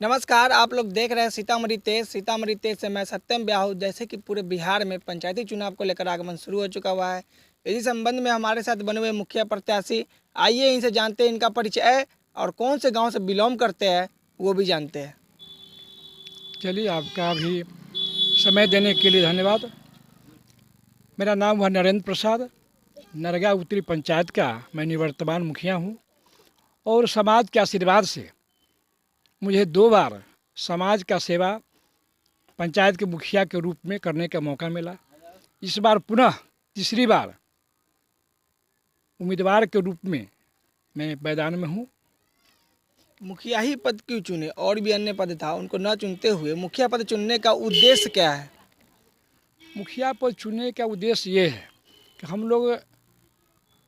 नमस्कार, आप लोग देख रहे हैं सीतामढ़ी तेज से मैं सत्यम ब्याहू। जैसे कि पूरे बिहार में पंचायती चुनाव को लेकर आगमन शुरू हो चुका हुआ है। इसी संबंध में हमारे साथ बने हुए मुखिया प्रत्याशी, आइए इनसे जानते हैं इनका परिचय और कौन से गांव से बिलोंग करते हैं वो भी जानते हैं। चलिए, आपका भी समय देने के लिए धन्यवाद। मेरा नाम है नरेंद्र प्रसाद, नरगा उत्तरी पंचायत का मैं निवर्तमान मुखिया हूँ। और समाज के आशीर्वाद से मुझे 2 बार समाज का सेवा पंचायत के मुखिया के रूप में करने का मौका मिला। इस बार पुनः तीसरी बार उम्मीदवार के रूप में मैं मैदान में हूँ। मुखिया ही पद क्यों चुने? और भी अन्य पद था, उनको न चुनते हुए मुखिया पद चुनने का उद्देश्य क्या है? मुखिया पद चुनने का उद्देश्य ये है कि हम लोग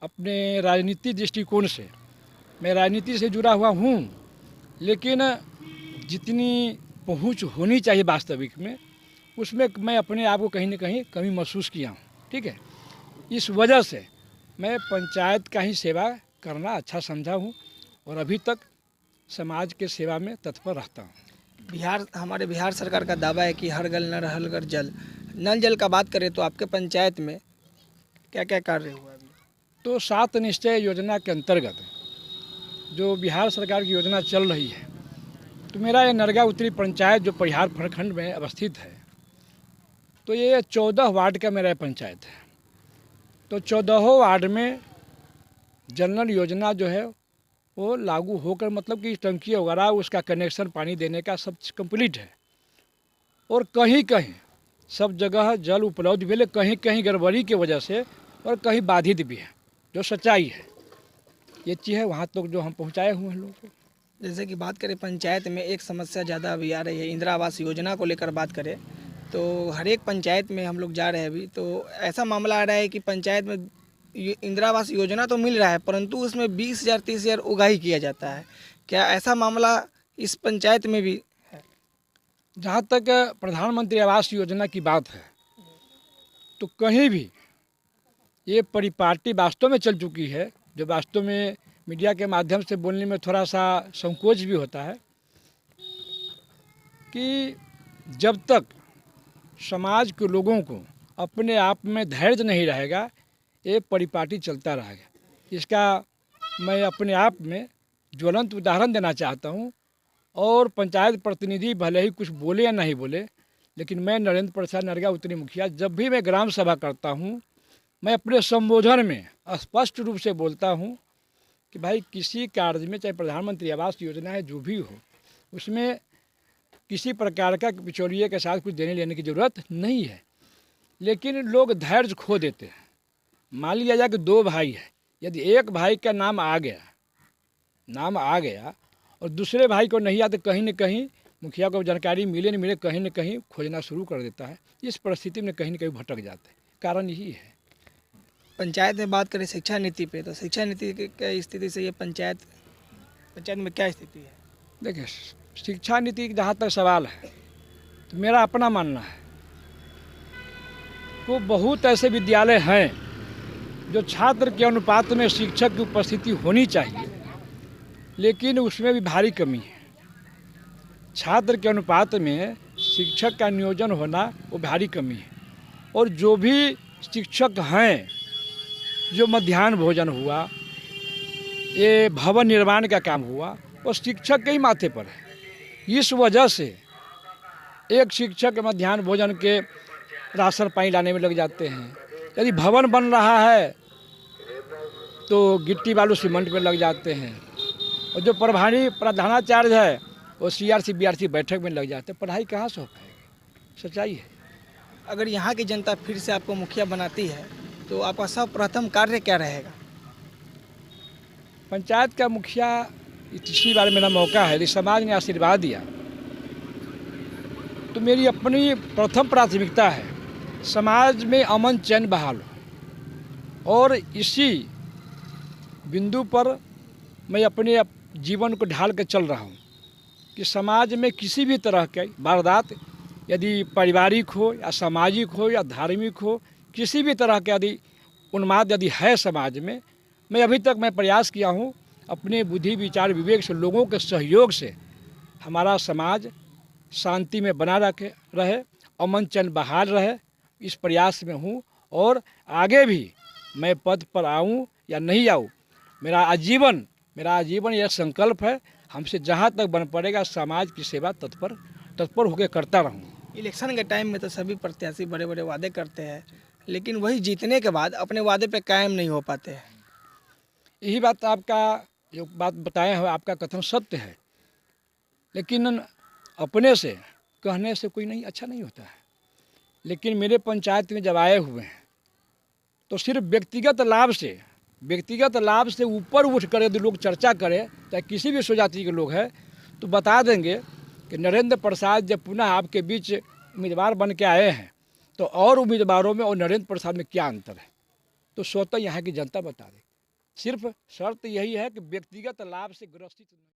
अपने राजनीतिक दृष्टिकोण से, मैं राजनीति से जुड़ा हुआ हूँ, लेकिन जितनी पहुँच होनी चाहिए वास्तविक में, उसमें मैं अपने आप को कहीं न कहीं कमी महसूस किया हूँ। ठीक है, इस वजह से मैं पंचायत का ही सेवा करना अच्छा समझा हूँ और अभी तक समाज के सेवा में तत्पर रहता हूँ। हमारे बिहार सरकार का दावा है कि हर घर नल हर घर जल। नल जल का बात करें तो आपके पंचायत में क्या क्या कार्य हुआ अभी? तो 7 निश्चय योजना के अंतर्गत जो बिहार सरकार की योजना चल रही है, तो मेरा ये नरगा उत्तरी पंचायत जो परिहार प्रखंड में अवस्थित है, तो ये 14 वार्ड का मेरा पंचायत है। तो 14 वार्ड में जल नल योजना जो है वो लागू होकर, मतलब कि टंकी वगैरह उसका कनेक्शन पानी देने का सब कंप्लीट है। और कहीं कहीं सब जगह जल उपलब्ध भी है, कहीं कहीं गड़बड़ी की वजह से और कहीं बाधित भी है, जो सच्चाई है। ये चीज़ है वहाँ तक जो हम पहुँचाए हुए हैं लोगों को। जैसे कि बात करें पंचायत में एक समस्या ज़्यादा अभी आ रही है, इंदिरा आवास योजना को लेकर बात करें तो हर एक पंचायत में हम लोग जा रहे हैं अभी, तो ऐसा मामला आ रहा है कि पंचायत में इंदिरा आवास योजना तो मिल रहा है परंतु उसमें 20,000 30,000 उगाही किया जाता है। क्या ऐसा मामला इस पंचायत में भी है? जहाँ तक प्रधानमंत्री आवास योजना की बात है, तो कहीं भी ये परिपाटी वास्तव में चल चुकी है, जो वास्तव में मीडिया के माध्यम से बोलने में थोड़ा सा संकोच भी होता है कि जब तक समाज के लोगों को अपने आप में धैर्य नहीं रहेगा, ये परिपाटी चलता रहेगा। इसका मैं अपने आप में ज्वलंत उदाहरण देना चाहता हूँ। और पंचायत प्रतिनिधि भले ही कुछ बोले या नहीं बोले, लेकिन मैं नरेंद्र प्रसाद नरगा उत्तरी मुखिया जब भी मैं ग्राम सभा करता हूँ, मैं अपने संबोधन में स्पष्ट रूप से बोलता हूँ कि भाई किसी कार्य में, चाहे प्रधानमंत्री आवास योजना है जो भी हो, उसमें किसी प्रकार का बिचौलिए के साथ कुछ देने लेने की ज़रूरत नहीं है। लेकिन लोग धैर्य खो देते हैं। मान लिया जाए कि 2 भाई है, यदि एक भाई का नाम आ गया और दूसरे भाई को नहीं आते, कहीं न कहीं मुखिया को जानकारी मिले न मिले, कहीं न कहीं खोजना शुरू कर देता है। इस परिस्थिति में कहीं न कहीं भटक जाते हैं। कारण यही है। पंचायत में बात करें शिक्षा नीति पे, तो शिक्षा नीति की स्थिति से ये पंचायत में क्या स्थिति है? देखिए, शिक्षा नीति का जहाँ तक सवाल है, तो मेरा अपना मानना है तो बहुत ऐसे विद्यालय हैं जो छात्र के अनुपात में शिक्षक की उपस्थिति होनी चाहिए, लेकिन उसमें भी भारी कमी है। छात्र के अनुपात में शिक्षक का नियोजन होना वो भारी कमी है। और जो भी शिक्षक हैं, जो मध्याह्न भोजन हुआ, ये भवन निर्माण का काम हुआ, वो शिक्षक के ही माथे पर है। इस वजह से एक शिक्षक मध्याह्न भोजन के राशन पानी लाने में लग जाते हैं। यदि भवन बन रहा है तो गिट्टी बालू सीमेंट में लग जाते हैं। और जो प्रधानाचार्य है वो CRC BRC बैठक में लग जाते हैं। पढ़ाई कहाँ से हो पाएगी? सच्चाई है। अगर यहाँ की जनता फिर से आपको मुखिया बनाती है तो आपका सर्वप्रथम कार्य क्या रहेगा? पंचायत का मुखिया तीसरी बार मेरा मौका है, यदि समाज ने आशीर्वाद दिया तो मेरी अपनी प्रथम प्राथमिकता है समाज में अमन चैन बहाल हो। और इसी बिंदु पर मैं अपने जीवन को ढाल कर चल रहा हूँ कि समाज में किसी भी तरह के वारदात, यदि पारिवारिक हो या सामाजिक हो या धार्मिक हो, किसी भी तरह के यदि उन्माद यदि है समाज में, मैं अभी तक मैं प्रयास किया हूँ अपने बुद्धि विचार विवेक से, लोगों के सहयोग से हमारा समाज शांति में बना रहे, अमन चैन बहाल रहे, इस प्रयास में हूँ। और आगे भी मैं पद पर आऊँ या नहीं आऊँ, मेरा आजीवन यह संकल्प है, हमसे जहाँ तक बन पड़ेगा समाज की सेवा तत्पर होकर करता रहूँ। इलेक्शन के टाइम में तो सभी प्रत्याशी बड़े बड़े वादे करते हैं, लेकिन वही जीतने के बाद अपने वादे पे कायम नहीं हो पाते हैं। यही बात आपका जो बात बताए हैं, आपका कथन सत्य है, लेकिन अपने से कहने से कोई नहीं अच्छा नहीं होता है। लेकिन मेरे पंचायत में जब आए हुए हैं तो सिर्फ व्यक्तिगत लाभ से ऊपर उठ कर यदि लोग चर्चा करें, चाहे किसी भी स्वजाति के लोग हैं, तो बता देंगे कि नरेंद्र प्रसाद जब पुनः आपके बीच उम्मीदवार बन के आए हैं तो और उम्मीदवारों में और नरेंद्र प्रसाद में क्या अंतर है, तो स्वतः यहाँ की जनता बता देगी। सिर्फ शर्त यही है कि व्यक्तिगत लाभ से ग्रसित